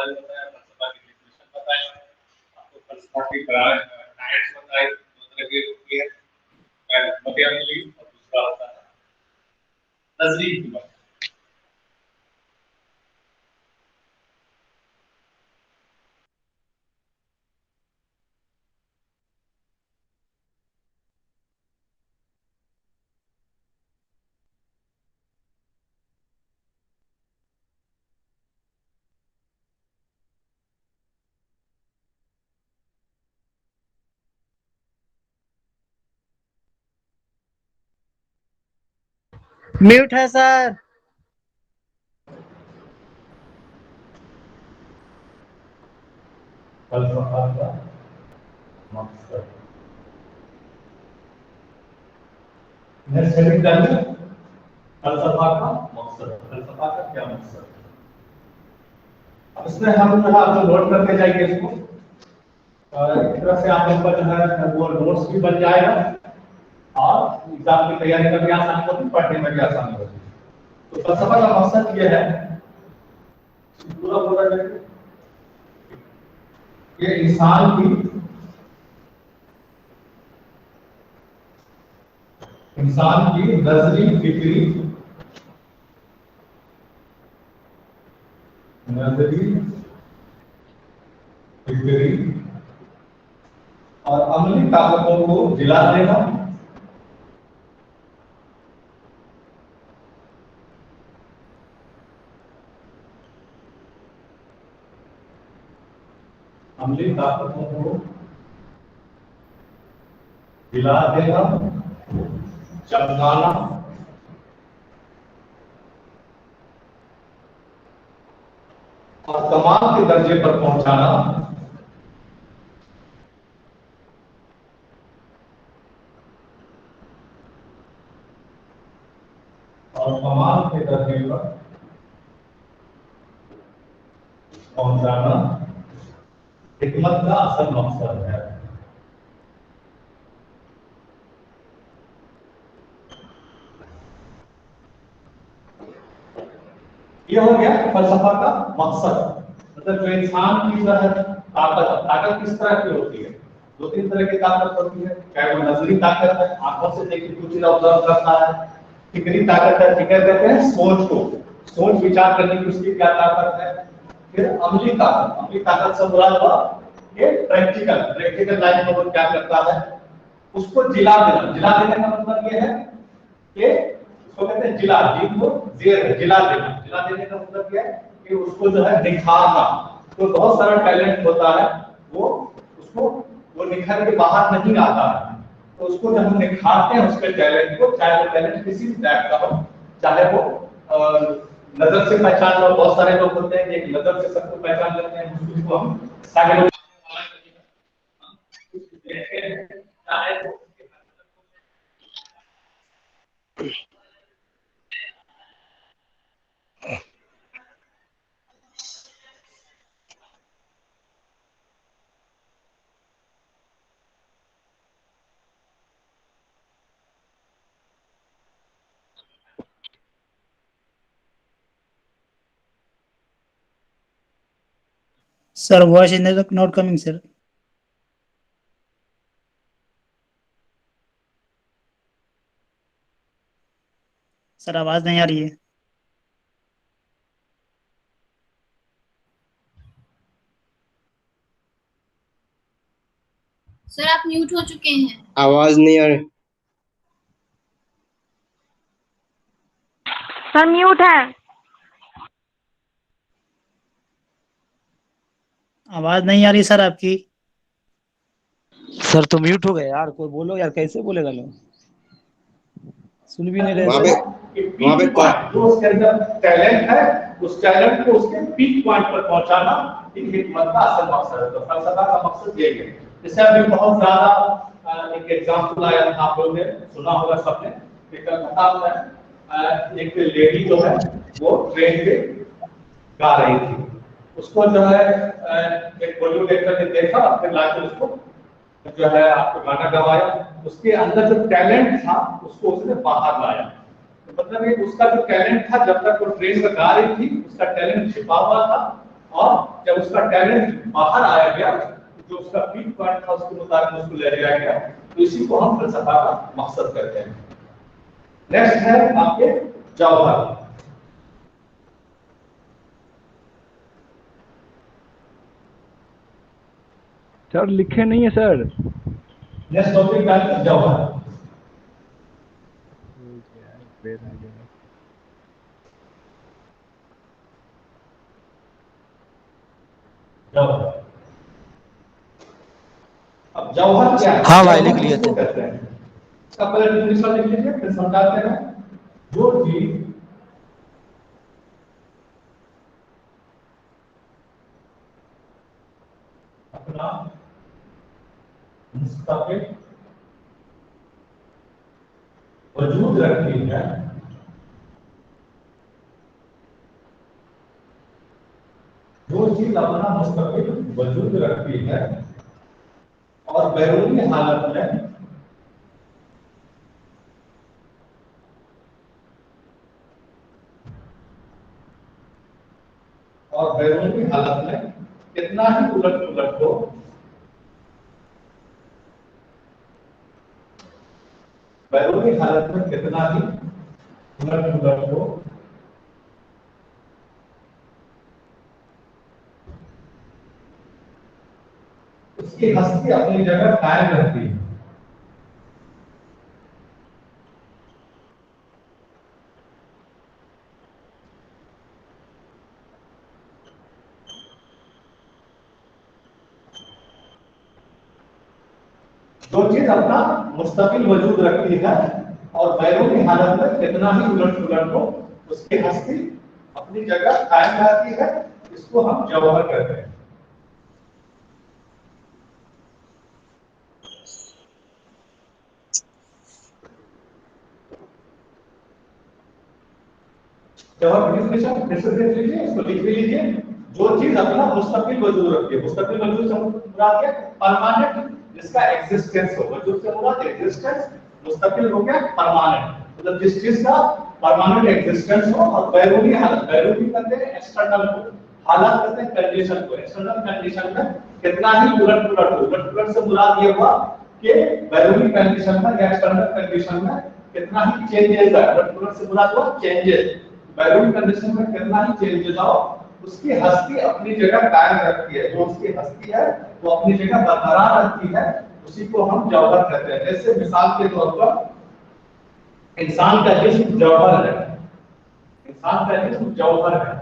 Knowledge बताया, फलसफा की definition बताई, आपको फलसफा की टाइप्स बताई, दो तरह की होती है, मध्य अमली और दूसरा होता है नजरी की बात। म्यूट है सर। फलसफा का मकसद नेक्स्ट जानिए, फलसफा का मकसद, फलसफा का क्या मकसद। अब इसमें हम जो है आप नोट करके जाएंगे इसको, एक तरह से आप लोग का जो है वो नोट्स भी बन जाएगा और एग्जाम की तैयारी में भी आसानी होगी, पढ़ने में भी आसानी होगी। तो फलसफा का मकसद ये है, पूरा पूरा ये इंसान की नजरी फिक्री और अमली ताकतों को जिला देना, अमली ताकतों को जिला देना, चमकाना और कमाल के दर्जे पर पहुंचाना, और कमाल के दर्जे पर पहुंचाना हिकमत का असल मकसद है। ये हो गया फलसफा का मकसद। मतलब जो इंसान की जो है ताकत किस तरह की होती है, दो तीन तरह की ताकत होती है, चाहे वो नजरी ताकत है, आंखों से देख के कुछ चीज ऑब्जर्व करता है, फिक्री ताकत है, फिक्र कहते हैं सोच विचार करने की उसकी क्या ताकत है, फिर अमली ताकत से बुरा हुआ ये प्रैक्टिकल लाइफ में वो क्या करता है, उसको जिला देने का मतलब ये है कि उसको कहते हैं जिला देने का मतलब क्या है कि उसको जो है निखारना। तो बहुत सारा टैलेंट होता है, वो निखर के बाहर नहीं आता है, तो उसको जब हम निखारते हैं उसके टैलेंट को, चाहे वो टैलेंट किसी भी टाइप का हो, चाहे वो नजर से पहचान लो, बहुत सारे लोग होते हैं कि नजर से सबको पहचान लेते हैं, उसको हम Sir, voice is not coming, sir. Sir आवाज नहीं आ रही है। सर आप म्यूट हो चुके हैं। आवाज नहीं आ रही। सर म्यूट है। आवाज नहीं आ रही सर आपकी। सर तो म्यूट हो गए यार, कोई बोलो यार, कैसे बोलेगा लोग, सुन भी नहीं रहे। वहां पे जो उसके अंदर टैलेंट है, उस टैलेंट को उसके पीक पॉइंट पर पहुंचाना एक हिकमत का असल मकसद है। तो फलसफा का मकसद यही है। जैसे अभी बहुत ज्यादा एक एग्जांपल आया था, आप लोगों ने सुना होगा सबने, एक लेडी जो है वो ट्रेन पे गा रही थी, उसको जो है एक बॉलीवुड एक्टर ने देखा, फिर लाके उसको जो है आपको गाना गवाया, उसके अंदर जो टैलेंट था उसको उसने बाहर लाया। तो मतलब ये उसका जो टैलेंट था, जब तक वो ट्रेन में गा रही थी उसका टैलेंट छिपा हुआ था, और जब उसका टैलेंट बाहर आया गया, जो उसका पीक पॉइंट था उसके मुताबिक उसको ले जाया गया, तो इसी को हम फलसफा का मकसद कहते हैं। नेक्स्ट है आपके जौहर। सर लिखे नहीं है सर। नेक्स्ट टॉपिक है जौहर। जौहर, अब जौहर क्या है? हाँ भाई, जौहर लिख लिए किसको थे। कहते हैं? इसका पहले डिफिनेशन लिख लीजिए, फिर समझाते हैं। जो चीज अपना मुस्तकिल वजूद रखती है, जो चीज अपना मुस्तकिल वजूद रखती है और बैरूनी हालत में कितना ही उलट पुलट हो, बैरूनी हालत में कितना ही उलट पुलट हो, उसकी हस्ती अपनी जगह कायम रहती है। जो चीज अपना मुस्तकिल वजूद रखती है और बैरूनी हालत में कितना ही उलट पुलट हो, उसकी हस्ती अपनी जगह कायम रहती है, इसको हम जौहर कहते हैं। जौहर डेफिनेशन फिर से देख लीजिए, इसको लिख भी लीजिए। जो चीज अपना मुस्तकिल वजूद रखती है, मुस्तकिल वजूद से मुराद क्या? परमानेंट, जिसका एक्जिस्टेंस हो। वजूद से मुराद एक्जिस्टेंस, मुस्तकिल हो गया परमानेंट, मतलब जिस चीज का परमानेंट एक्जिस्टेंस हो। और बैरूनी हालत, बैरूनी कहते हैं एक्सटर्नल को, हालत कहते हैं कंडीशन को। एक्सटर्नल कंडीशन में कितना ही उलट पुलट हो, उलट पुलट से मुराद ये हुआ कि बैरूनी कंडीशन में या एक्सटर्नल कंडीशन में कितना ही चेंजेस है। उलट पुलट से मुराद हुआ चेंजेस, बैरूनी कंडीशन में कितना ही चेंजेस आओ, उसकी हस्ती अपनी जगह कायम रखती है। जो उसकी हस्ती है वो अपनी जगह बरकरार रखती है, उसी को हम जौहर कहते हैं। जैसे मिसाल के तौर पर इंसान का जिस्म जौहर है, इंसान का जिस्म जौहर है।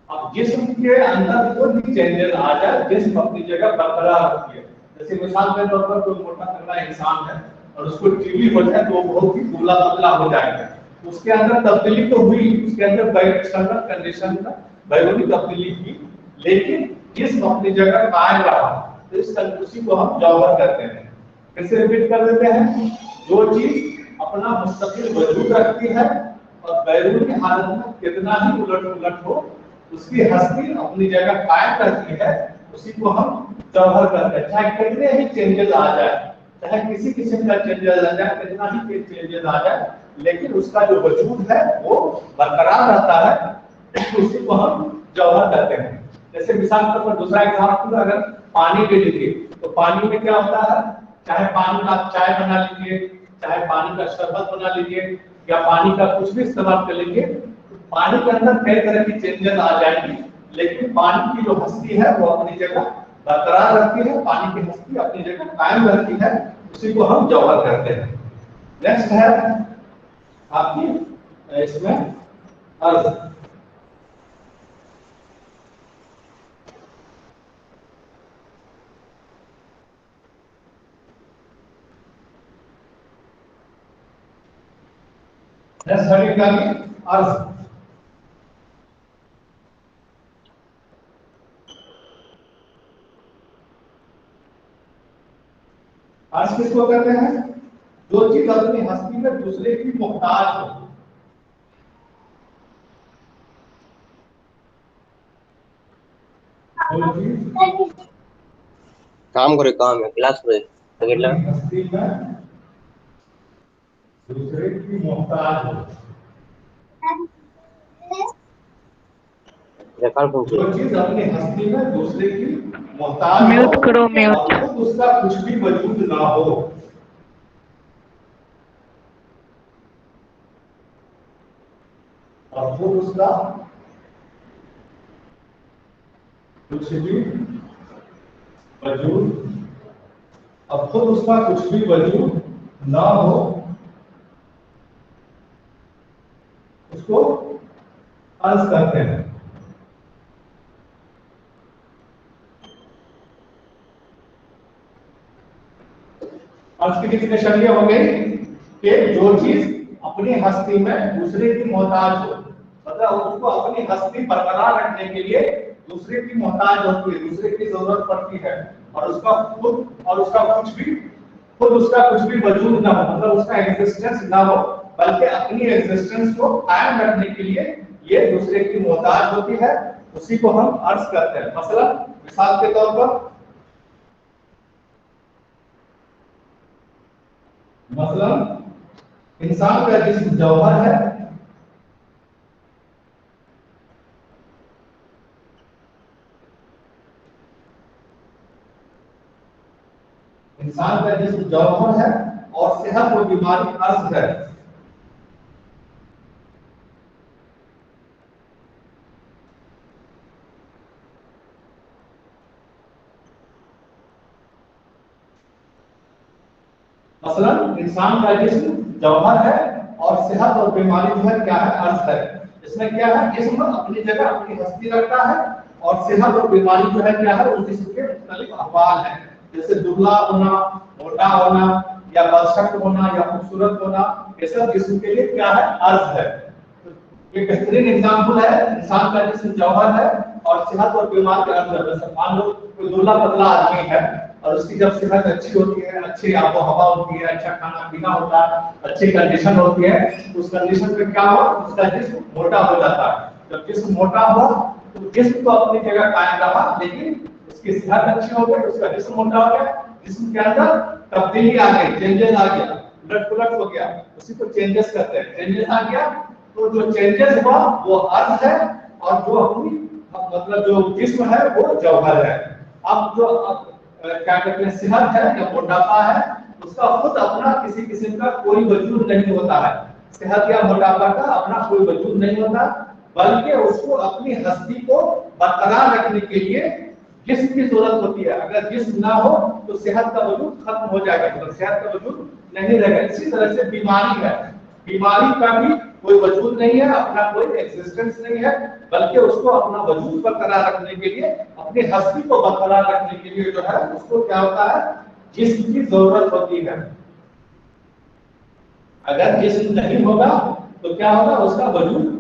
अब जिस्म के अंदर कोई भी चेंजेस आ जाए, जिस्म अपनी जगह बरकरार रखती है। जैसे मिसाल के तौर पर कोई मोटा तगड़ा इंसान है और उसको टीबी हो जाए तो वो बहुत ही दुबला पतला हो जाएगा, उसके अंदर तब्दीली तो हुई, उसके अंदर एक्सटर्नल कंडीशन में बैरूनी तब्दीली की, लेकिन जिस्म अपनी जगह कायम रहा, तो इस उसी को हम जौहर कहते हैं। फिर से रिपीट कर देते हैं। जो चीज अपना मुस्तकिल वजूद रखती है और बैरूनी हालत में कितना ही उलट पुलट हो, उसकी हस्ती अपनी जगह कायम रहती है, उसी को हम जौहर कहते हैं। चाहे कितने ही चेंजेस आ जाए, चाहे किसी किस्म का चेंजेस आ जाए, कितना ही चेंजेस आ जाए, लेकिन उसका जो वजूद है वो बरकरार रहता है, उसी को हम जौहर कहते हैं। जैसे मिसाल के तौर पर दूसरा एग्जांपल, अगर पानी ले लीजिए तो पानी में क्या होता है? चाहे पानी का चाय बना लीजिए, चाहे पानी का शरबत बना लीजिए, या पानी का कुछ भी इस्तेमाल कर लीजिए, पानी के अंदर कई तरह की चेंजेस आ जाएंगी, लेकिन पानी की जो हस्ती है वो अपनी जगह बरकरार रखती है, पानी की हस्ती अपनी जगह कायम रहती है, उसी को हम जौहर कहते हैं। नेक्स्ट है आपकी इसमें अर्ज। अर्ज अर्ज किसको कहते हैं? जो चीज अपनी हस्ती में दूसरे की मोहताज हो। काम करे, काम है, क्लास में हस्ती में दूसरे की मोहताज हो। रिकॉर्ड कौन जो चीज अपनी हस्ती में दूसरे की मोहताज म्यूट करो, म्यूट। और खुद उसका कुछ भी वजूद ना हो। और खुद उसका कुछ भी वजूद, अब खुद उसका कुछ भी वजूद ना हो, उसको अर्ज करते हैं। अर्ज की कितनी शर्तें हो गई कि जो चीज अपनी हस्ती में दूसरे की मोहताज हो, मतलब उसको अपनी हस्ती बरकरार रखने के लिए दूसरे की मोहताज होती है, दूसरे की जरूरत पड़ती है, और उसका खुद और उसका कुछ भी खुद उसका कुछ भी वजूद ना हो, मतलब उसका एग्जिस्टेंस ना हो, बल्कि अपनी एग्जिस्टेंस को कायम रखने के लिए ये दूसरे की मोहताज होती है, उसी को हम अर्ज करते हैं। मसलन मिसाल के तौर पर, मसलन इंसान का जिस्म जौहर है, इंसान का जिस्म जौहर है और सेहत और बीमारी अर्ज है। मसलन इंसान का जिस्म जौहर है और सेहत और बीमारी जो है क्या है, अर्ज है। इसमें क्या है, जिस्म अपनी जगह अपनी हस्ती रखता है और सेहत और बीमारी जो है क्या है, उस जिस्म के मुख्तलिफ अहवाल है, जैसे दुबला होना, मोटा होना, या बदशक्ल होना, या खूबसूरत होना, ये सब जिस्म के लिए क्या है, अर्ज है। ये बेहतरीन एग्जाम्पल है, इंसान का जिस्म जौहर है और सेहत और बीमारी का अर्ज है। जैसे मान लो कोई दुबला पतला आदमी है और उसकी जब सेहत अच्छी होती है, अच्छी आबो हवा होती है, अच्छा खाना पीना होता है, अच्छी कंडीशन होती है, उस कंडीशन में क्या हुआ, उसका जिस्म मोटा हो जाता है। जब जिस्म मोटा हुआ तो जिस्म तो अपनी जगह कायम रहा, लेकिन उसकी सेहत अच्छी हो गई, उसका जिस्म मोटा हो गया, जिस्म के अंदर तब्दीली आ गई, चेंजेस आ गया, उलट पुलट हो गया, उसी को चेंजेस कहते हैं। चेंजेस आ गया तो जो चेंजेस हुआ वो अर्ज है, और जो अपनी मतलब जो जिस्म है वो जौहर है। अब जो क्या कहते हैं, सेहत है या मोटापा है, उसका खुद अपना किसी किस्म का कोई वजूद नहीं होता है। सेहत या मोटापा का अपना कोई वजूद नहीं होता, बल्कि उसको अपनी हस्ती को बरकरार रखने के लिए जिस्म की जरूरत होती है। अगर जिस्म ना हो तो सेहत का वजूद खत्म हो जाएगा, मतलब सेहत का वजूद नहीं रहेगा। इसी तरह से बीमारी है, बीमारी का भी कोई वजूद नहीं है, अपना कोई एग्जिस्टेंस नहीं है, बल्कि उसको अपना वजूद बरकरार रखने के लिए, अपनी हस्ती को बरकरार रखने के लिए जो है उसको क्या होता है, जिस्म की जरूरत होती है। अगर जिस्म नहीं होगा तो क्या होगा, उसका वजूद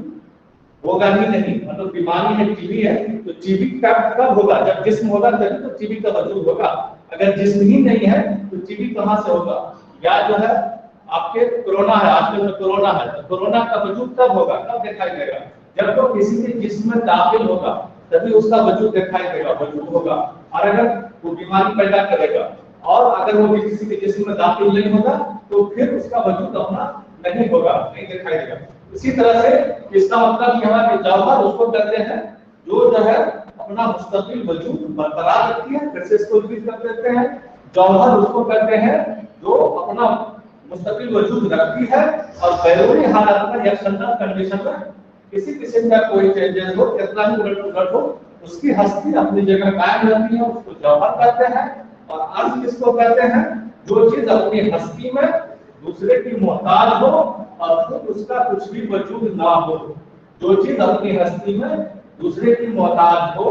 होगा ही नहीं। मतलब बीमारी है, टीबी है, तो टीबी कब होगा, जब जिस्म होगा तभी तो टीबी का वजूद होगा। अगर जिस्म ही नहीं है तो टीबी कहां से होगा। या जो है आपके कोरोना है, आजकल में कोरोना है, तो कोरोना का वजूद कब होगा, कब दिखाई देगा, जब तो किसी के जिस्म में दाखिल होगा तभी उसका वजूद दिखाई देगा, वजूद होगा। और अगर वो बीमारी पैदा करेगा और अगर वो किसी के जिस्म में दाखिल नहीं होगा तो फिर उसका वजूद अपना नहीं होगा, नहीं दिखाई देगा। इसी तरह से इसका मतलब यह है कि जौहर उसको कहते हैं जो है अपना मुस्तकिल वजूद बरकरार रखती है। फिर से इसको रिपीट कर देते हैं, जौहर उसको कहते हैं जो अपना मुस्तकिल वजूद रखती है और बैरूनी हालत में या जनरल कंडीशन में किसी किस्म का कोई चेंजेस हो, कितना ही उलट पुलट हो, उसकी हस्ती अपनी जगह कायम रहती है, उसको जौहर कहते हैं। और अर्ज किसको कहते हैं, जो चीज अपनी हस्ती में दूसरे की मोहताज हो और खुद उसका कुछ भी वजूद ना हो। जो चीज अपनी हस्ती में दूसरे की मोहताज हो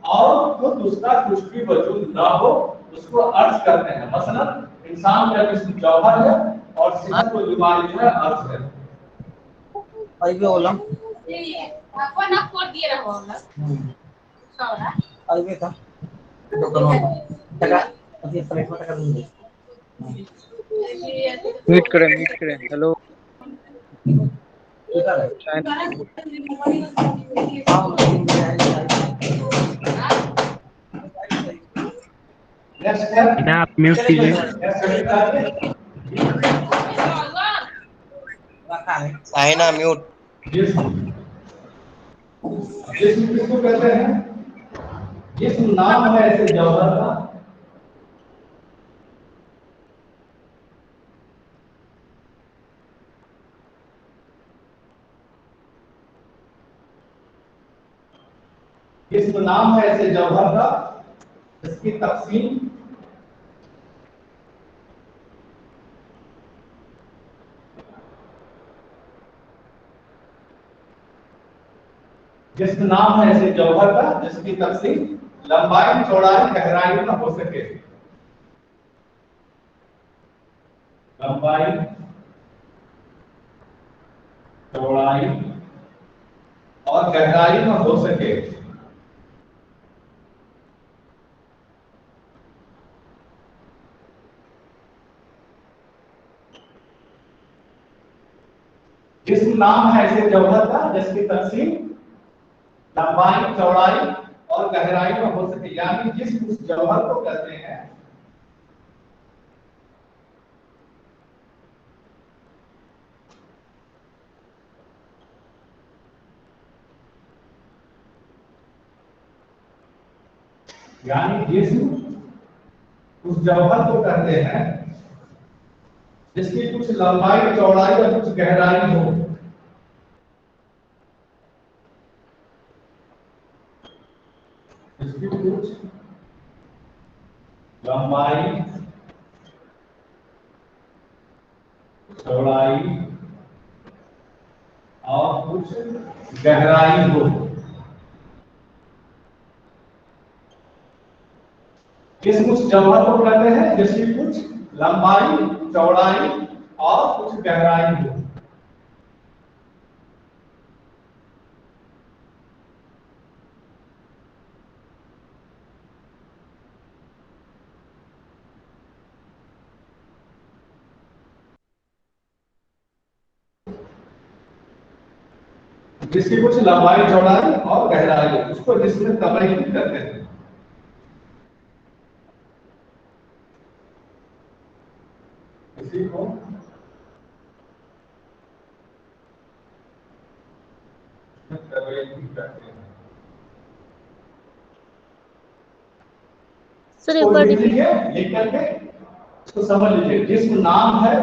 और खुद उसका कुछ भी वजूद ना हो, उसको अर्ज करते हैं। मसलन इंसान का जिस्म जौहर है और सेहत और बीमारी जो है अर्ज है। आई भी बोला आपको ना कोड दिए रहो ना सारा आई भी था तो करो टका अभी प्लेट में टका दूंगी। म्यूट करें। हेलो ठीक है शायद नेक्स्ट है, बिना आप म्यूट कीजिए। साइना म्यूट। जिस्म जिस्म किसको कहते हैं? जिस्म नाम है ऐसे जौहर का जिस्म नाम है ऐसे जौहर का जिसकी तकसीम जिस्म नाम है ऐसे जौहर का जिसकी तकसीम लंबाई चौड़ाई गहराई में हो सके। लंबाई चौड़ाई और गहराई में हो सके। जिस्म नाम है ऐसे जौहर का जिसकी तकसीम लंबाई चौड़ाई और गहराई में हो सके, यानी जिस्म उस जौहर को कहते हैं यानी जिस्म उस जौहर को कहते हैं जिसकी कुछ लंबाई चौड़ाई और कुछ गहराई हो। जिसकी कुछ लंबाई चौड़ाई और कुछ गहराई हो। जिस्म उस जौहर को कहते हैं जिसकी कुछ लंबाई चौड़ाई और कुछ गहराई हो। जिसकी कुछ लंबाई चौड़ाई और गहराई हो उसको जिसमें तबई कहते हैं। इसी को तबई कहते हैं। सर एक बार रिपीट। लिख करके इसको समझ लीजिए। जिस्म नाम है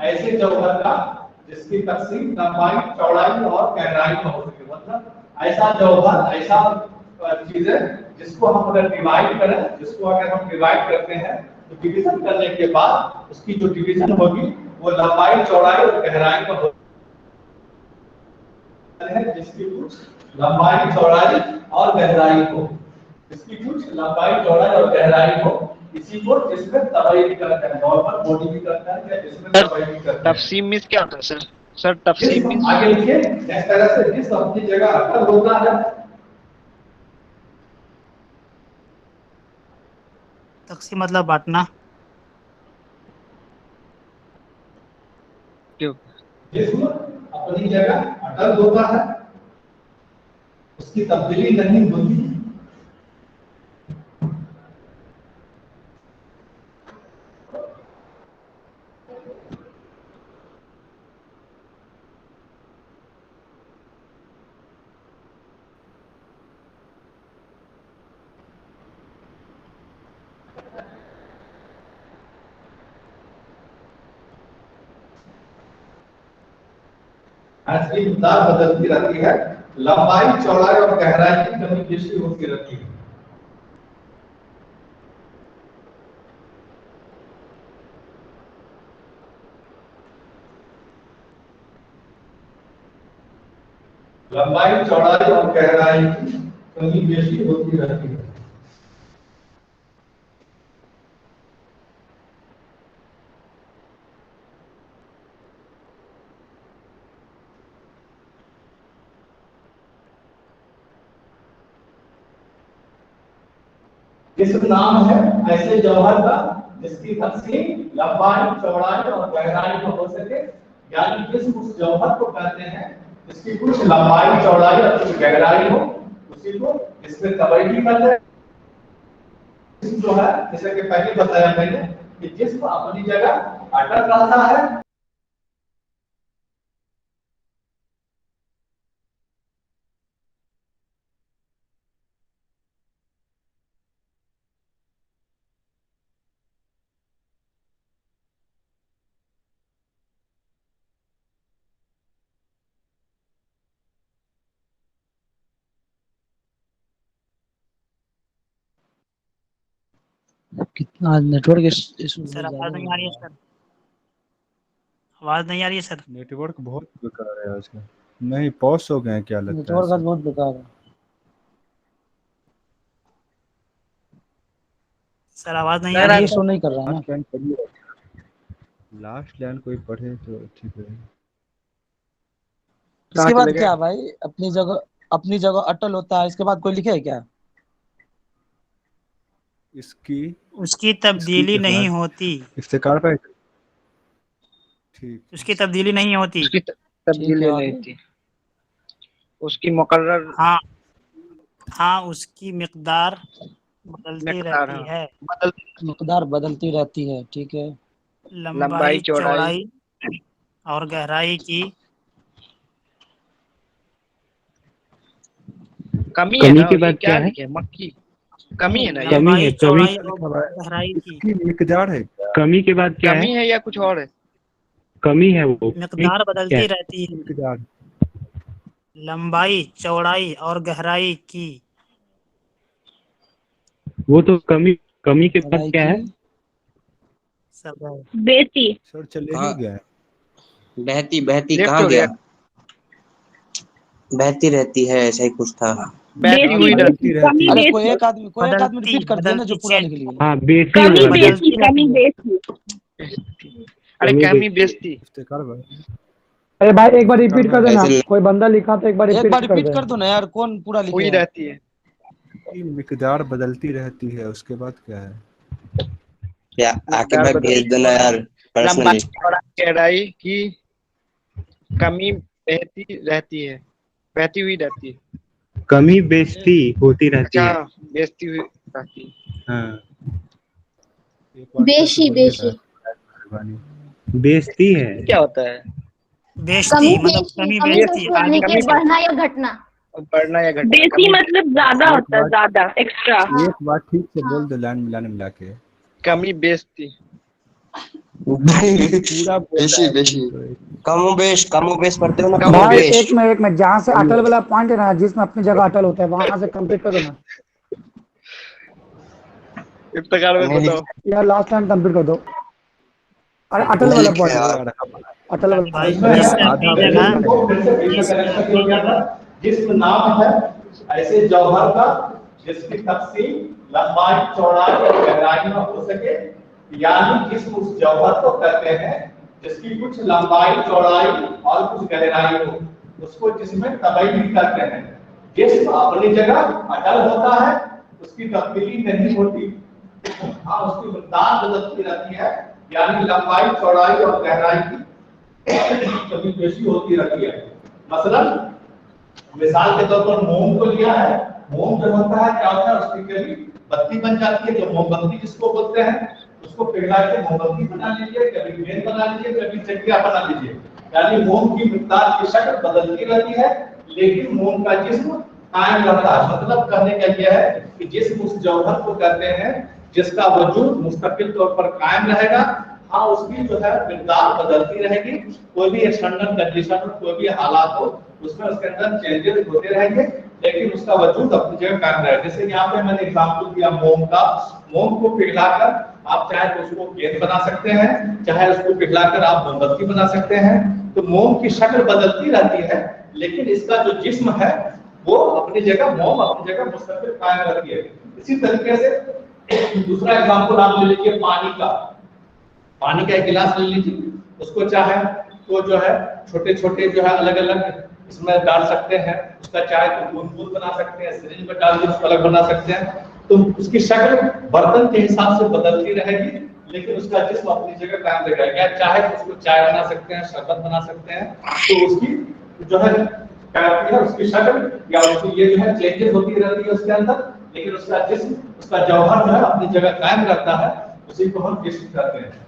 ऐसे जौहर का जिसकी तकसीम लंबाई चौड़ाई और गहराई में हो सके। मतलब ऐसा जौहर ऐसा चीज है जिसको हम अगर डिवाइड करें, जिसको अगर हम डिवाइड करते हैं तो डिवीजन करने के बाद उसकी जो डिवीजन होगी वो लंबाई चौड़ाई और गहराई में हो है। जिसकी कुछ लंबाई चौड़ाई और गहराई हो, जिसकी कुछ लंबाई चौड़ाई और गहराई हो, इसी को जिसमें तबई भी करता है, नॉर्मल बॉडी भी करता है या जिसमें तबई भी करता है। तफसीम मीन्स क्या होता है सर? सर तफसीम मीन्स आगे लिखिए। इस तरह से जिस अपनी जगह अकल होता है तकसीम मतलब बांटना। क्यों? जिस्म अपनी जगह अटल होता है, उसकी तब्दीली नहीं होती। इसकी मिकदार बदलती रहती है, लंबाई चौड़ाई और गहराई की कमी बेशी होती रहती है। लंबाई चौड़ाई और गहराई की कमी बेशी होती रहती है। जिस्म नाम है ऐसे जौहर का जिसकी तकसीम लंबाई चौड़ाई और गहराई में हो सके, यानी जिस्म उस जौहर को कहते हैं जिसकी कुछ लंबाई चौड़ाई और कुछ गहराई हो, उसी को इसमें तबई भी कहते हैं। जिस्म जो है जैसे कि पहले बताया मैंने कि जिस्म अपनी जगह अटल रहता है, کتنا نیٹورک ایشو سر بہت آواز زیادہ نہیں ہو آ رہی ہے رہا سر، آواز نہیں آ رہی ہے سر. نیٹ ورک بہت بیکار ہے آج کا. نہیں پوس ہو گئے ہیں کیا ہے، لگتا ہے نیٹورک آج سر؟ بہت بیکار ہے. سر آواز نہیں آ ابھی رہی یہ ہے. شو نہیں کر رہا ہے نا. لاسٹ لائن پڑھیے. لاسٹ لائن کوئی پڑھے تو ٹھیک ہے. اس کے بعد کیا بھائی، اپنی جگہ اٹل ہوتا ہے، اس کے بعد کوئی لکھے ہے کیا؟ اس کی اس کی اس کی تبدیلی کے نہیں بعد ہوتی، افتکار پہ ٹھیک اس ہے. کی تبدیلی نہیں ہوتی. اس کی ٹھیک ہے تبدیلی آگے. نہیں تھی، اس کی مقرر ہاں ہاں، اس کی مقدار بدلتی مقدار رہتی ہاں ہے. بدل مقدار بدلتی رہتی ہے. ٹھیک ہے. لمبائی چوڑائی اور گہرائی کی کمی ہے نا، یہ کیا لکھے مکی کمی ہے نا، یہ لمبائی چوڑائی کیا اور لکھا ہوا ہے؟ گہرائی اس کی کی مقدار ہے کیا؟ کمی کے بعد کیا ہے؟ کمی ہے یا کچھ اور ہے؟ کمی ہے وہ مقدار کیا بدلتی ہے؟ رہتی ہے. مقدار لمبائی چوڑائی اور گہرائی کی. وہ تو کمی کے بعد گہرائی کیا کی ہے؟ سب بیسی سر چلے کہاں ہی گئے. بہتی بہتی لیفٹ کہاں ہو گیا؟ بہتی رہتی ہے، ایسا ہی کچھ تھا. بیٹھی بیسی ہوئی رہتی بہتی رہتی ارے ہے. کوئی ایک آدمی ریپیٹ کر دیا نا جو پورا لکھ لیے. ہاں بیسی کمی ہوگا. بیسی بدلتی کمی رہتی ہے. بیسی. ارے کمی بیچتی افتکار بھائی. ارے بھائی ایک بار افتکار ریپیٹ کر بھائی دینا، ایسے کوئی بندہ لکھا تو ایک بار ایک بار ریپیٹ کر ریپیٹ دے. کر دو نا یار، کون پورا لکھے ہوئی گا؟ رہتی ہے. کی مقدار بدلتی رہتی ہے، اس کے بعد کیا ہے؟ کیا عاقب مقدار بھائی بدل بھیج دینا یار پرسنلی. لمبائی چوڑائی گہرائی کی کمی بہتی رہتی ہے، بہتی ہوئی رہتی ہے. کمی بیشتی ہوتی رہتی اچھا ہے. بیچتی ہوئی رہتی ہے. ہاں ایک بار پھر سے بیشی بولیے گا بیشی مہربانی. بیشتی ہے. یہ کیا ہوتا ہے؟ بیشتی کمی مطلب بیشی، کمی کمی سے بیشتی اس کو یعنی آگے کہ کمی پیچھے. بڑھنا یا گھٹنا. بڑھنا یا گھٹنا، بیسی کمی مطلب زیادہ ایک ہوتا ہے، بار زیادہ ایکسٹرا. ہاں ایک بار ٹھیک سے ہاں. بول دو، لائن ملا کے. کمی بیچتی. پورا بول رہا بیشی ہے بیشی تو کم و بیش پڑھتے ہو نا، کم کم و و بھائی بیش. ایک منٹ جہاں سے کمی اٹل والا پوائنٹ ہے نا، جس میں اپنی جگہ اٹل ہوتا ہے وہاں سے کمپلیٹ کر دو نا. ابتکار میں نہیں بتاؤ. یا لاسٹ ٹائم کمپلیٹ کر دو. ارے اٹل نہیں والا لکھے پوائنٹ، ہو آپ. جا رہا ہے. اٹل والا بھائی اس میں پوائنٹ. ہے جسم آدھا اپنی بول جگہ، جسم کو پھر سے بیچ میں جسم کنیکشن کیا اپنی گیا جگہ. تھا. جسم نام ہے ایسے جوہر کا جس کی تقسیم لمبائی چوڑائی اور گہرائی میں ہو سکے، یعنی جسم اس جوہر کو کہتے ہیں جس کی کچھ لمبائی چوڑائی اور کچھ گہرائی ہو، اس کو جسم میں تبدیلی کرتے ہیں. جسم اپنی جگہ اٹل ہوتا ہے، اس کی تبدیلی نہیں ہوتی. ہاں اس کی مقدار بدلتی رہتی ہے، یعنی لمبائی چوڑائی اور گہرائی کی کبھی بیشی ہوتی رہتی ہے. مثلا مثال کے طور پر موم کو لیا ہے. موم جو ہوتا ہے کیا ہوتا ہے، اس کی کبھی بتی بن جاتی ہے، جو موم بتی جس کو بولتے ہیں، اس کو پگھلا کے موم بتی بنا لیجیے، کبھی مین بنا لیجیے، کبھی چکیا بنا لیجیے. یعنی موم کی مقدار کی شکل بدلتی رہتی ہے، لیکن موم کا جسم قائم رہتا ہے. مطلب کہنے کا یہ ہے کہ جسم اس جوہر کو کہتے ہیں جس کا وجود مستقل طور پر قائم رہے گا. ہاں اس کی جو ہے مقدار بدلتی رہے گی، کوئی بھی ایکسٹرنل کنڈیشن ہو، کوئی بھی حالات ہو، اس میں اس کے اندر چینجز ہوتے رہیں گے، لیکن اس کا وجود اپنی جگہ قائم رہے گا. جیسے یہاں پہ میں نے ایگزامپل دیا موم کا. موم کو پگھلا کر آپ چاہے تو اس کو گیند بنا سکتے ہیں، چاہے اس کو پگھلا کر آپ موم بتی بنا سکتے ہیں. تو موم کی شکل بدلتی رہتی ہے، لیکن اس کا جو جسم ہے وہ اپنی جگہ، موم اپنی جگہ مستقل قائم رہتی ہے. اسی طریقے سے دوسرا ایگزامپل آپ لے لیجیے پانی کا. پانی کا ایک گلاس لے لیجیے، اس کو چاہے تو جو ہے چھوٹے چھوٹے جو ہے الگ الگ اس میں ڈال سکتے ہیں. اس کا چاہے تو بوند بوند بنا سکتے ہیں، سرنج میں ڈال کے اس کو الگ بنا سکتے ہیں. تو اس کی شکل برتن کے حساب سے بدلتی رہے گی، لیکن اس کا جسم اپنی جگہ قائم رہے گا. یا چاہے تو اس کو چائے بنا سکتے ہیں، شربت بنا سکتے ہیں. تو اس کی جو ہے کیا ہوتی ہے، اس کی شکل یا اس کی یہ جو ہے چینجز ہوتی رہتی ہے اس کے اندر، لیکن اس کا جسم، اس کا جوہر جو ہے اپنی جگہ قائم رہتا ہے. اسی کو ہم جسم کہتے ہیں.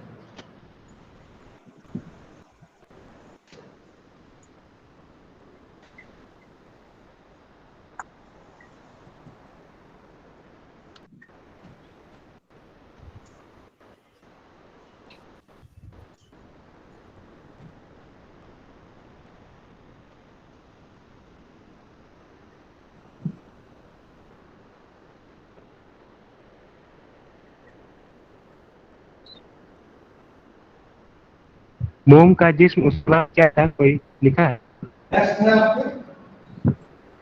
मोम का जिस्म उसके बाद क्या था, कोई लिखा है? नेक्स्ट है आपके,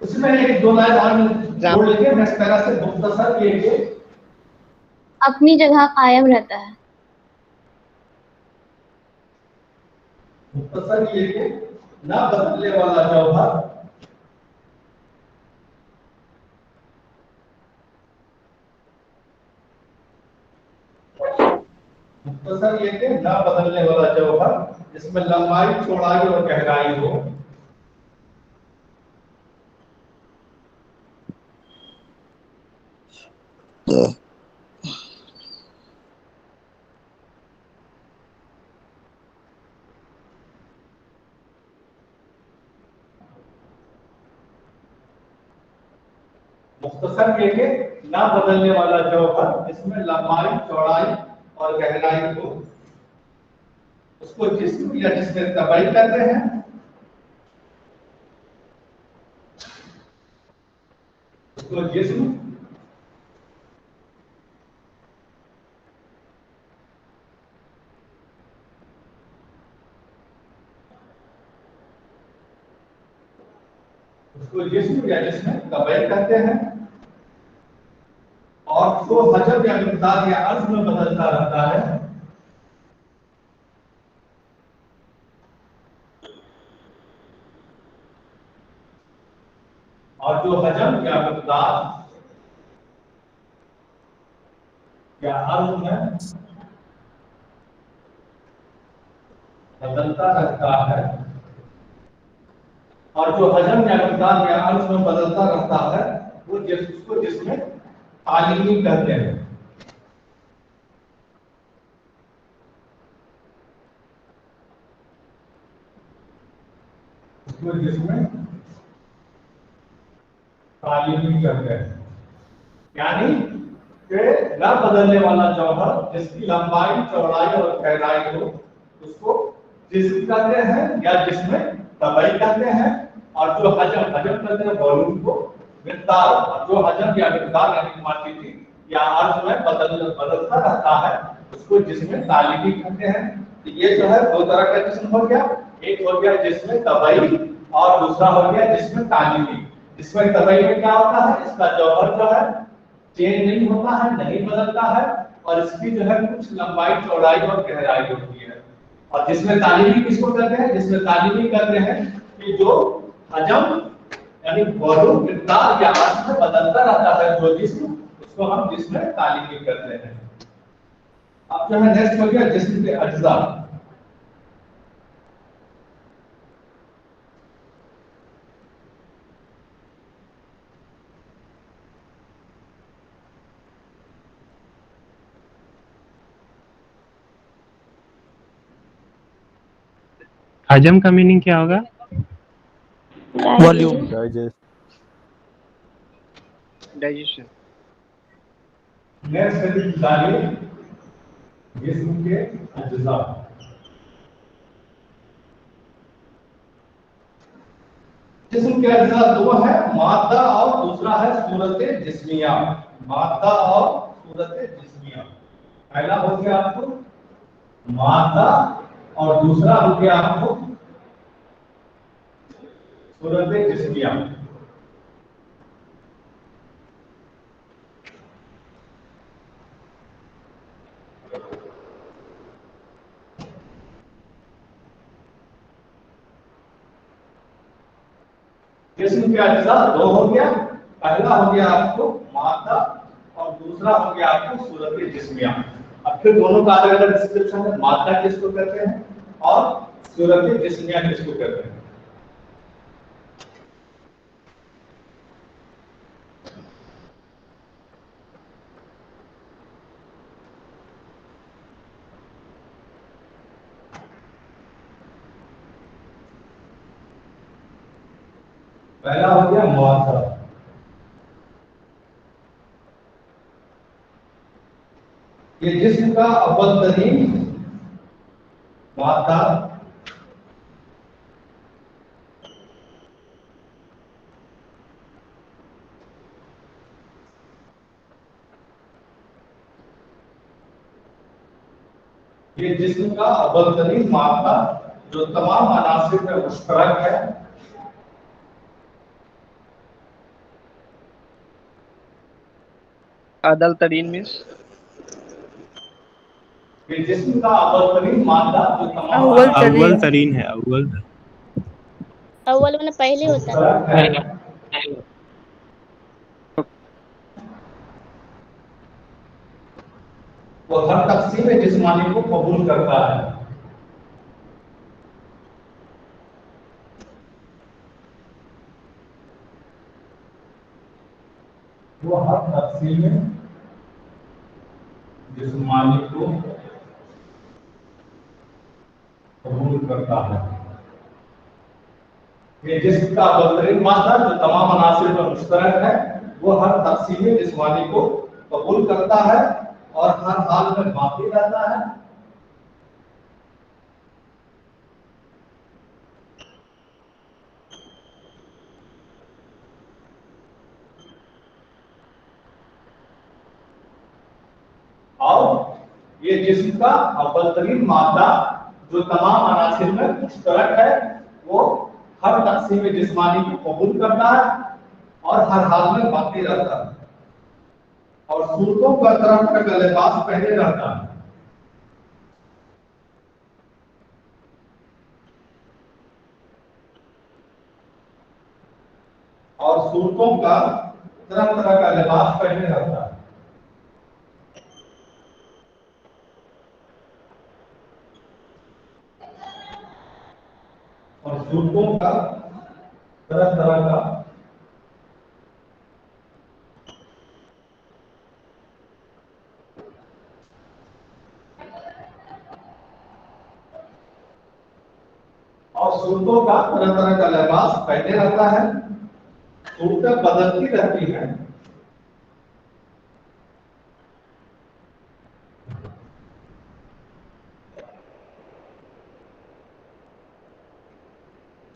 उसमें एक दो लाइन और जोड़ लीजिए नेक्स्ट पैरा से, मुख्तसर ये कि अपनी जगह कायम रहता है। मुख्तसर ये कि ना बदलने वाला जौहर, मुख्तसर ये कि ना बदलने वाला जौहर जिसमें लंबाई चौड़ाई और गहराई हो। मुख्तसर ये कि ना बदलने वाला जौहर जिसमें लंबाई चौड़ाई और गहराई हो, उसको जिस्म या जिसमें तबाई कहते हैं। उसको जिस्म उसको जिस्म या जिसमें तबाई कहते हैं। और जो हजम या मिकदार या अर्ज में बदलता रहता है, और जो हजम या मिकदार या अर्ज में बदलता रहता है, और जो हजम या मिकदार या अर्ज में बदलता रहता है, वो उसको जिसमें तालीमी कहते हैं। उसको जिसमें तालीमी कहते हैं, यानी कि न बदलने वाला जौहर जिसकी लंबाई चौड़ाई और गहराई हो, उसको जिस्म कहते हैं या जिसमें तबाई कहते हैं। और जो हजम हजम कहते हैं वॉल्यूम को, मिकदार और जो हजम या मिकदार यानी क्वांटिटी या अर्ज में बदलता रहता है, उसको जिसमें तालीमी कहते हैं। तो ये जो है दो तरह का जिस्म हो गया, एक हो गया जिसमें तबाई और दूसरा हो गया जिसमें तालीमी। इसमें तबाई में क्या होता है, इसका जौहर जो है चेंज नहीं होता है, नहीं बदलता है, और इसकी जो है कुछ लंबाई चौड़ाई और गहराई होती है। और जिसमें तालीमी किसको कहते हैं, जिसमें तालीमी कहते हैं कि जो हजम यानी वॉल्यूम मिकदार या अर्ज में बदलता रहता है जो जिस्म, उसको हम जिसमें तालीमी कहते हैं। अब जो है नेक्स्ट हो गया जिस्म के अज्जा। हजम का मीनिंग क्या होगा? वॉल्यूम। डाइजेशन। नेक्स्ट है जानिए जिस्म के अज्जा। जिस्म के अज्जा दो है, मादा और दूसरा है सूरत जिस्मिया। मादा और सूरत जिस्मिया। पहला हो गया आपको मादा और दूसरा हो गया आपको सूरत जिस्मिया। जिस्म के अज्जा दो हो गया, पहला हो गया आपको मादा और दूसरा हो गया आपको सूरत जिस्मिया। अब फिर दोनों का अलग अलग डिस्क्रिप्शन है, मादा किसको कहते हैं और सूरत जिस्मिया किसको कहते हैं। पहला हो गया मादा। ये जिस्म का अव्वल तरीन मादा یہ جسم کا اول ترین مادہ جو تمام عناصر میں مشترک ہے. عدل ترین means یہ جسم کا اول ترین مادہ جو تمام اول ترین ہے. اول میں پہلے ہوتا ہے. مشترک ہے. وہ ہر تقسیم جسمانی کو قبول کرتا ہے. وہ ہر تقسیم جسمانی کو قبول کرتا ہے. یہ جسم کا اول ترین مادہ جو تمام عناصر پر مشترک ہے وہ ہر تقسیم جسمانی کو قبول کرتا ہے اور ہر حال میں باقی رہتا ہے. اور یہ جسم کا اول ترین مادہ جو تمام عناصر میں مشترک ہے وہ ہر تقسیم جسمانی کو قبول کرتا ہے اور ہر حال میں باقی رہتا ہے اور صورتوں کا طرح کا لباس پہنے رہتا ہے. اور صورتوں کا طرح طرح کا لباس پہنے رہتا ہے. اور صورتوں کا طرح طرح کا طرح طرح کا لباس پہنے رہتا ہے. صورتیں بدلتی رہتی ہیں.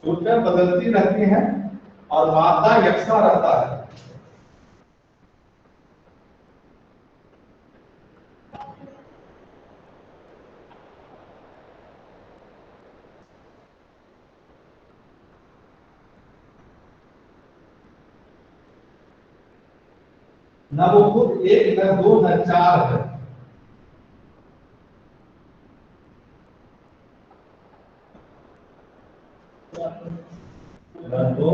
صورتیں بدلتی رہتی ہیں اور مادہ یکساں رہتا ہے. نہ وہ خود ایک نہ دو نہ چار ہے. نہ دو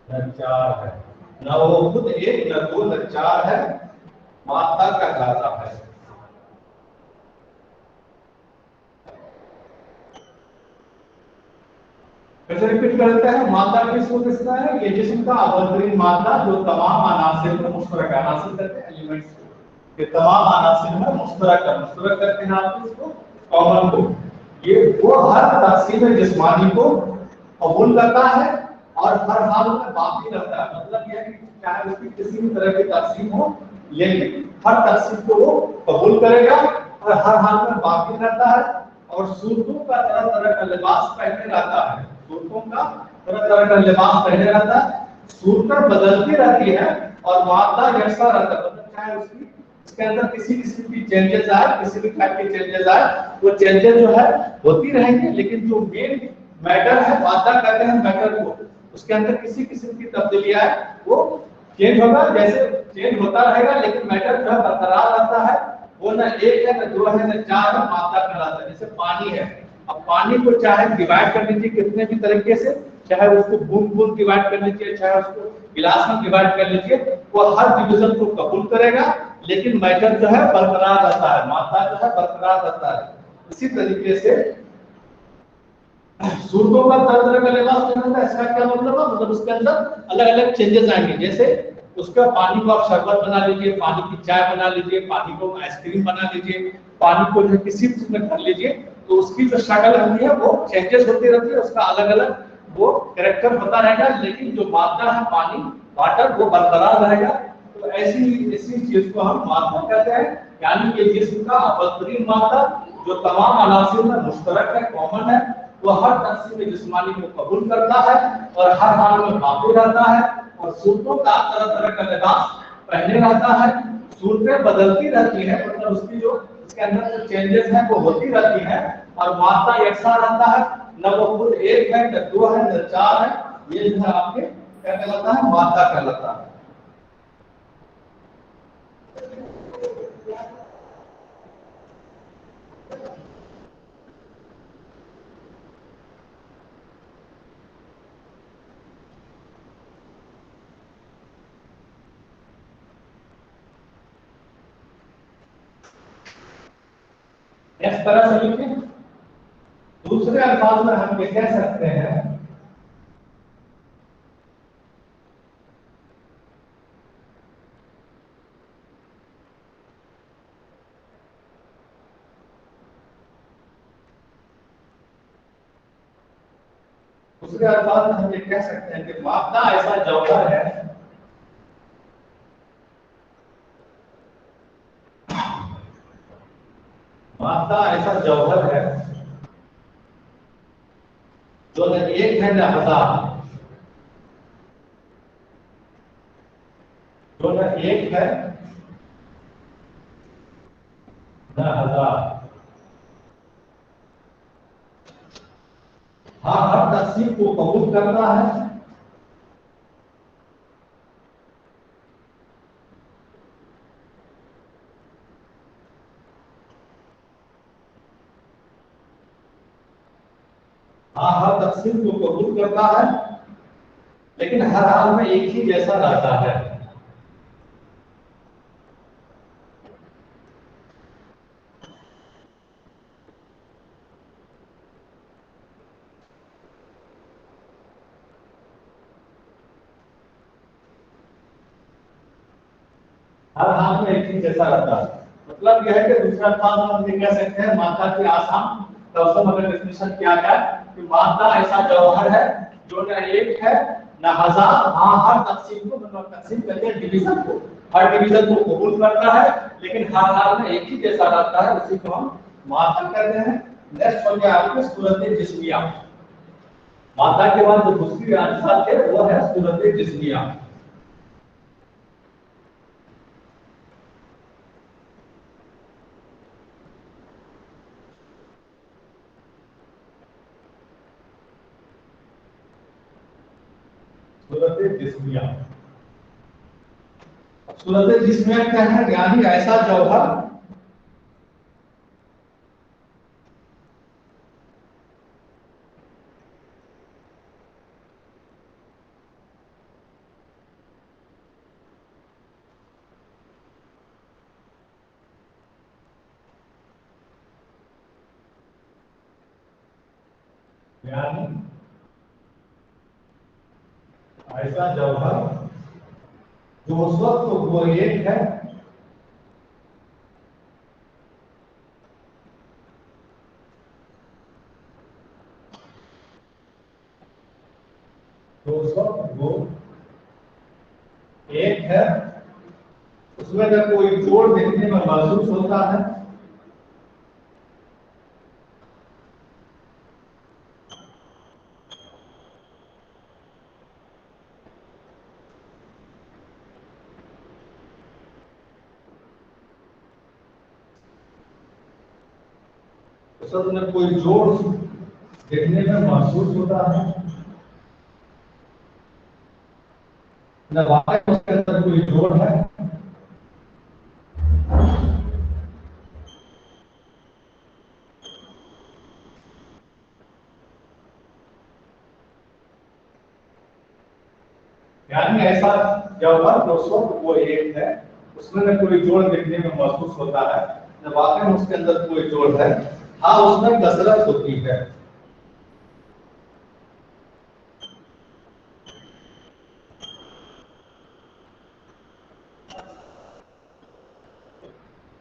نہ چار ہے. نہ وہ خود ایک نہ دو نہ چار ہے. مادہ کا کہلاتا ہے. ریپیٹ کرتے ہیں. مادہ کس کو کس طرح ہے؟ یہ جسم کا اول ترین مادہ جو تمام عناصر میں مشترک ہے. عناصر کہتے ہیں ایلیمنٹس کو. یہ تمام عناصر میں مشترک ہے. مشترک کرتے ہیں آپ اس کو کامن کو. یہ وہ ہر تقسیم جسمانی کو قبول کرتا ہے اور ہر حال میں باقی رہتا ہے. مطلب یہ ہے کہ چاہے اس کی کسی بھی طرح کی تقسیم ہو لیکن ہر تقسیم کو وہ قبول کرے گا اور ہر حال میں باقی رہتا ہے. اور صورتوں کا طرح طرح کا لباس پہنے رہتا ہے. صورتوں کا طرح طرح کا لباس پہنے رہتا ہے. صورتیں بدلتی رہتی ہے اور مادہ یکساں رہتا ہے. مطلب چاہے اس کے اندر کسی قسم کی چینجز آئے, کسی بھی ٹائپ کے چینجز آئے, وہ چینجز جو ہے ہوتی رہیں گے لیکن جو مین میٹر ہے, مادہ کہتے ہیں میٹر کو, اس کے اندر کسی قسم کی تبدیلی آئے وہ چینج ہوگا. جیسے چینج ہوتا رہے گا لیکن میٹر جو ہے برقرار رہتا ہے. وہ نہ ایک ہے نہ دو ہے نہ چار ہے. مادہ کہلاتا ہے. جیسے پانی ہے, اب پانی کو چاہے ڈیوائڈ کر لیجیے کتنے بھی طریقے سے, چاہے اس کو بوند بوند ڈیوائڈ کر لیجیے, چاہے اس کو گلاس میں ڈیوائڈ کر لیجیے, وہ ہر ڈویژن کو قبول کرے گا لیکن میٹر جو ہے برقرار رہتا ہے. مادہ جو ہے برقرار رہتا ہے. اسی طریقے سے صورتوں کا طرح طرح کا لباس پہننا ہے. اس کا کیا مطلب ہے؟ مطلب اس کے اندر الگ الگ چینجز آئیں گے. جیسے اس کا پانی کو آپ شربت بنا لیجیے, پانی کی چائے بنا لیجیے, پانی کو آئس کریم بنا لیجیے, پانی کو جو کسی بھی چیز میں کر لیجیے, تو اس کی جو شکل ہوتی ہے وہ چینجز ہوتی رہتی ہے. اس کا الگ الگ وہ کریکٹر ہوتا رہے گا لیکن جو مادہ ہے پانی واٹر وہ برقرار رہے گا. تو ایسی چیز کو ہم مادہ کہتے ہیں. یعنی یہ جسم کا اول ترین مادہ جو تمام عناصر میں مشترک ہے, کامن ہے, وہ ہر تقسیم جسمانی کو قبول کرتا ہے اور ہر حال میں باقی رہتا ہے. اور صورتوں کا طرح طرح کا لباس پہنے رہتا ہے. صورتیں بدلتی رہتی ہیں, مطلب اس کی جو उसके अंदर जो चेंजेस हैं वो होती रहती हैं और मात्रा यकसा रहता है, न वो खुद एक है, न दो है, न चार है, ये जो है आपके क्या कहलाता है, मात्रा कहलाता है। इस तरह से लिखें। दूसरे अल्फाज में हम ये कह सकते हैं दूसरे अल्फाज में हम ये कह सकते हैं कि मादा ऐसा जौहर है मादा ऐसा जौहर है जो न एक है न हजार, जो न एक है न हजार। हाँ, हर तस्वीर को कबूल करता है हाँ, हर तफसील को कबूल करता है, लेकिन हर हाल में एक ही जैसा रहता है। हर हाल में एक ही जैसा रहता है, मतलब यह है कि दूसरा अल्फाज में हम ये कह सकते हैं मादा की आसान लफ्ज़ों में डेफिनेशन किया गया कि मादा ऐसा जौहर है जो न एक है न हजार। हाँ, हर तकसीम को मतलब तकसीम करके डिवीजन को, हर डिवीजन को कबूल करता है, लेकिन हर हाल में एक ही जैसा रहता है, उसी को हम मादा कहते हैं। नेक्स्ट हो गया आपके सूरत जिस्मिया। मादा के बाद जो दूसरी अल्फाज है वो है सूरत जिस्मिया। सूरत जिस्मिया, सूरत जिस्मिया क्या है, यानी ऐसा जौहर यानी ऐसा जौहर जो उस वक्त तो वो एक है तो उस वक्त वो एक है, उसमें जब कोई जोड़ देखने में महसूस होता है उस वक्त में कोई जोड़ देखने में महसूस होता है, न वाकई उसके अंदर कोई जोड़ है यानी ऐसा जौहर जो उस वक्त वो एक है, उसमें न कोई जोड़ देखने में महसूस होता है, न वाकई में उसके अंदर कोई जोड़ है। हाँ, उसमें कसरत होती है।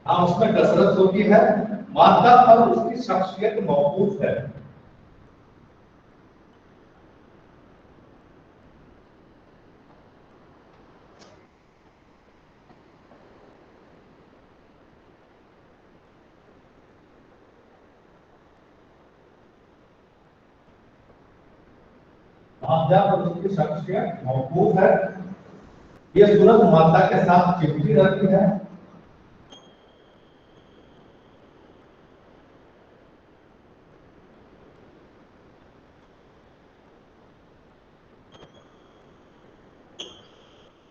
हाँ, उसमें कसरत होती है, मादा पर उसकी शख्सियत मौकूफ है। मादा पर उसकी शख्सियत मौकूफ है। ये सूरत मादा के साथ चिपकी रहती है।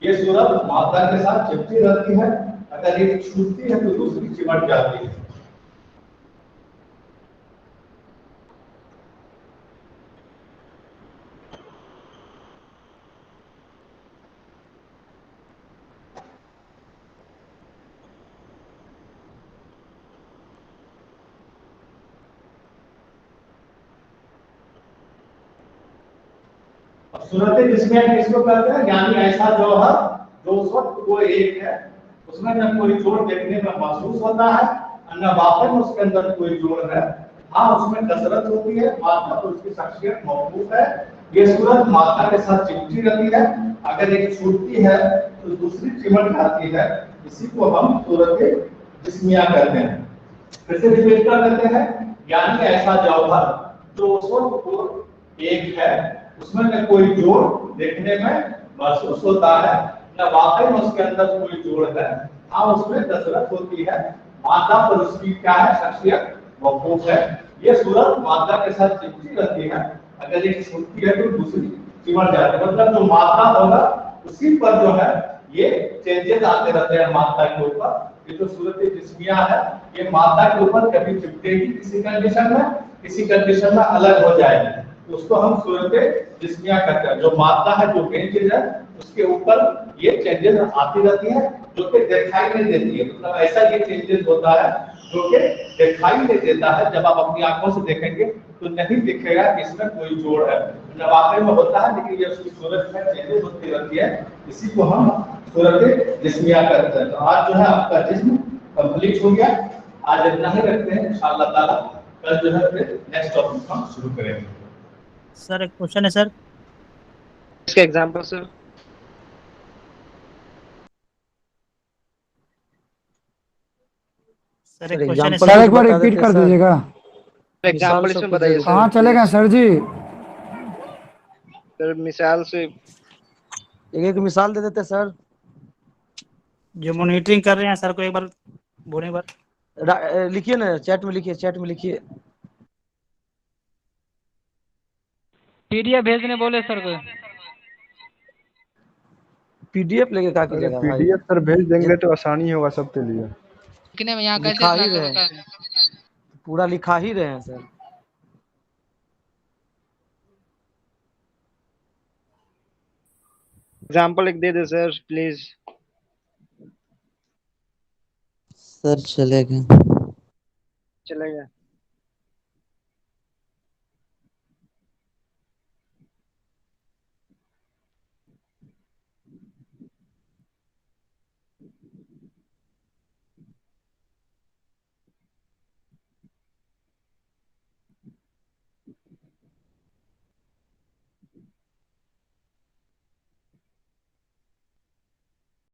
ये सूरत मादा के साथ चिपटी रहती है, अगर ये छूटती है तो दूसरी चिमट जाती है। सूरत जिसमें किसको कहते हैं, यानी ऐसा जौहर जो उस वक्त वो एक है, उसमें न कोई जोड़ देखने में महसूस होता है, न वाकई में उसके अंदर कोई जोड़ है। हाँ, उसमें कसरत होती है, मात्रा तो उसकी शख्सियत मौजूद है। ये सूरत मात्रा के साथ चिपटी रहती है, अगर एक छूटती है तो दूसरी चिमट जाती है। इसी को हम सूरत जिस्मिया कहते हैं। फिर से रिपीट कर देते हैं, यानी ऐसा जौहर जो उस वक्त वो एक है, उसमें न कोई जोड़ देखने में महसूस होता है, न वाकई में उसके अंदर कोई जोड़ है। हाँ, उसमें कसरत होती है, मादा पर उसकी क्या है, शख्सियत मौकूफ है। ये सूरत मादा के साथ चिपटी रहती है, अगर एक छूटती है तो दूसरी चिमट जाती है। मतलब जो मादा होगा उसी पर जो है ये चेंजेस आते रहते हैं मादा के ऊपर। ये जो सूरत जिस्मिया है, ये मादा के ऊपर कभी चिपटेगी किसी कंडीशन में, किसी कंडीशन में अलग हो जाएगी, उसको हम सूरत जिस्मिया कहते हैं। जो मादा है, जो मेन चीज है, उसके ऊपर ये चेंजेस आती रहती है, जो कि दिखाई नहीं देती है। मतलब ऐसा ये चेंजेस होता है जो कि दिखाई नहीं देता है। जब आप अपनी आंखों से देखेंगे तो नहीं दिखेगा कि इसमें कोई जोड़ है, वाकई में होता है, लेकिन ये उसकी सूरत में चेंजेस होती रहती है। इसी को हम सूरत जिस्मिया कहते हैं। तो आज जो है आपका जिस्म कंप्लीट हो गया। आज इतना ही रखते हैं, इंशाअल्लाह ताला कल जो है फिर नेक्स्ट टॉपिक हम शुरू करेंगे। सर एक क्वेश्चन है सर। इसका एग्जांपल सर। सर एक क्वेश्चन है सर सर। एक बार रिपीट कर दीजिएगा। एग्जांपल इसमें बताइए सर। हाँ चलेगा सर जी। सर मिसाल से एक एक मिसाल दे देते सर। जो मॉनिटरिंग कर रहे हैं सर को एक बार बोलने बार लिखिए ना, चैट में लिखिए, चैट में लिखिए। पीडीएफ भेजने बोले सर को। पीडीएफ लेके का कीजिएगा भाई? पीडीएफ सर भेज देंगे तो आसानी होगा सबके लिए। लिखने में यहाँ लिखा कैसे ही रहे हैं, पूरा लिखा ही रहे हैं सर। एग्जांपल एक दे दे सर प्लीज। सर चलेगा। चलेगा।